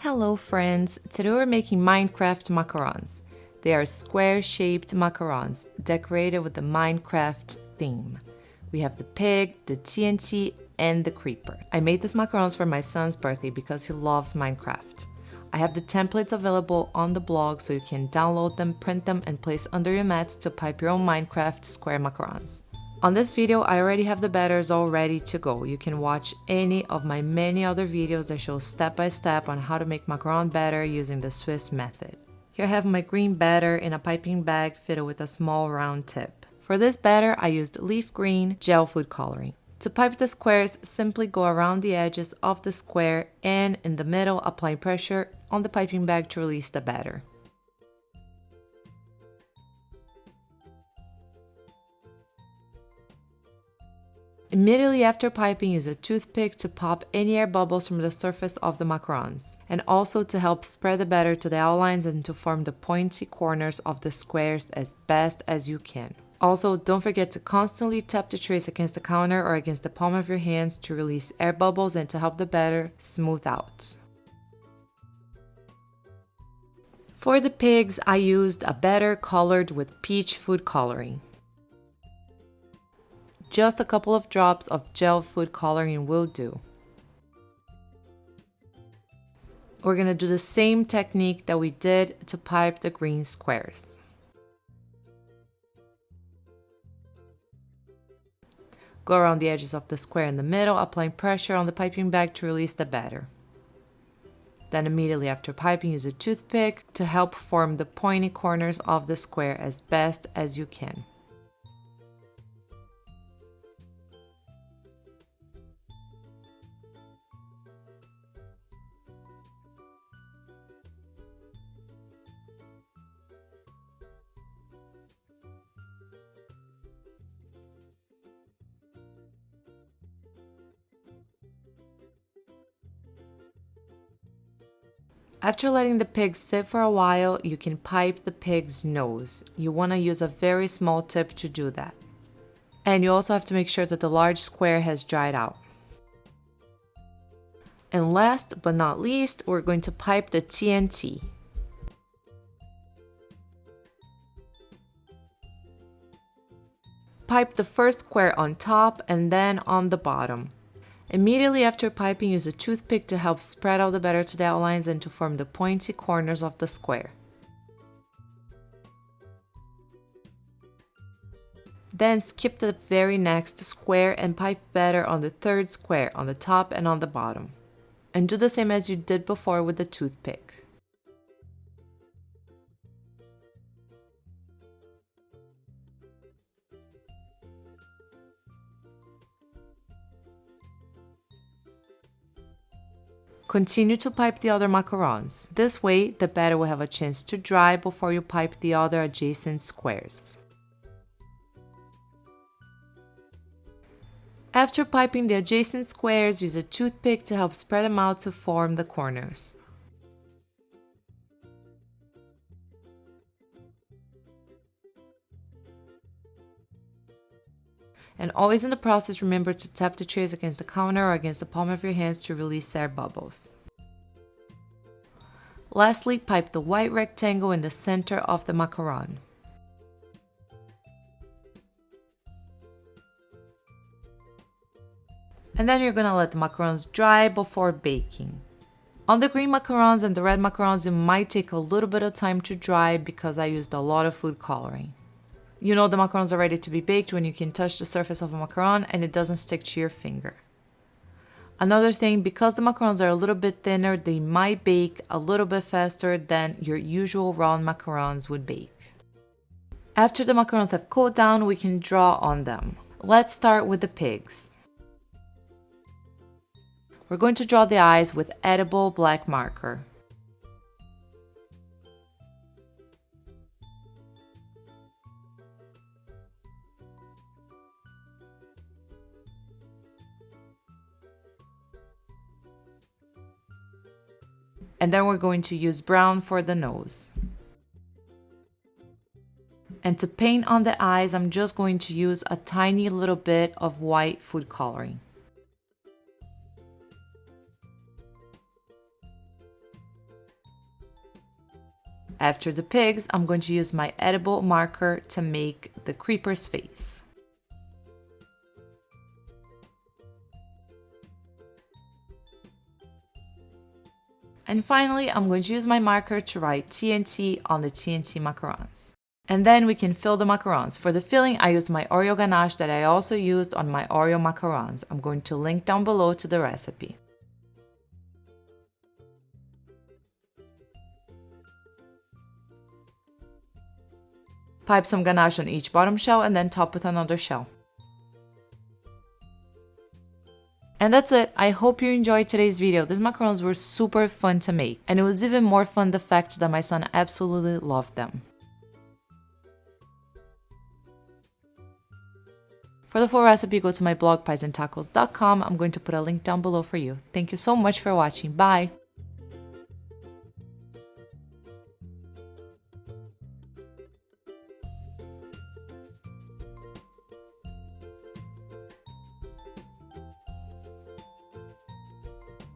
Hello friends, today we're making Minecraft Macarons. They are square-shaped macarons decorated with the Minecraft theme. We have the pig, the TNT, and the creeper. I made these macarons for my son's birthday because he loves Minecraft. I have the templates available on the blog so you can download them, print them, and place under your mats to pipe your own Minecraft square macarons. On this video, I already have the batters all ready to go. You can watch any of my many other videos that show step by step on how to make macaron batter using the Swiss method. Here I have my green batter in a piping bag fitted with a small round tip. For this batter, I used leaf green gel food coloring. To pipe the squares, simply go around the edges of the square and in the middle apply pressure on the piping bag to release the batter. Immediately after piping, use a toothpick to pop any air bubbles from the surface of the macarons, and also to help spread the batter to the outlines and to form the pointy corners of the squares as best as you can. Also, don't forget to constantly tap the trays against the counter or against the palm of your hands to release air bubbles and to help the batter smooth out. For the pigs, I used a batter colored with peach food coloring. Just a couple of drops of gel food coloring will do. We're going to do the same technique that we did to pipe the green squares. Go around the edges of the square in the middle, applying pressure on the piping bag to release the batter. Then immediately after piping, use a toothpick to help form the pointy corners of the square as best as you can. After letting the pig sit for a while, you can pipe the pig's nose. You want to use a very small tip to do that. And you also have to make sure that the large square has dried out. And last but not least, we're going to pipe the TNT. Pipe the first square on top and then on the bottom. Immediately after piping, use a toothpick to help spread out the batter to the outlines and to form the pointy corners of the square. Then skip the very next square and pipe batter on the third square on the top and on the bottom. And do the same as you did before with the toothpick. Continue to pipe the other macarons. This way, the batter will have a chance to dry before you pipe the other adjacent squares. After piping the adjacent squares, use a toothpick to help spread them out to form the corners. And always in the process, remember to tap the trays against the counter or against the palm of your hands to release air bubbles. Lastly, pipe the white rectangle in the center of the macaron. And then you're going to let the macarons dry before baking. On the green macarons and the red macarons, it might take a little bit of time to dry because I used a lot of food coloring. You know the macarons are ready to be baked when you can touch the surface of a macaron and it doesn't stick to your finger. Another thing, because the macarons are a little bit thinner, they might bake a little bit faster than your usual round macarons would bake. After the macarons have cooled down, we can draw on them. Let's start with the pigs. We're going to draw the eyes with edible black marker. And then we're going to use brown for the nose. And to paint on the eyes, I'm just going to use a tiny little bit of white food coloring. After the pigs, I'm going to use my edible marker to make the creeper's face. And finally, I'm going to use my marker to write TNT on the TNT macarons. And then we can fill the macarons. For the filling, I used my Oreo ganache that I also used on my Oreo macarons. I'm going to link down below to the recipe. Pipe some ganache on each bottom shell and then top with another shell. And that's it. I hope you enjoyed today's video. These macarons were super fun to make, and it was even more fun the fact that my son absolutely loved them. For the full recipe, go to my blog piesandtacos.com. I'm going to put a link down below for you. Thank you so much for watching. Bye!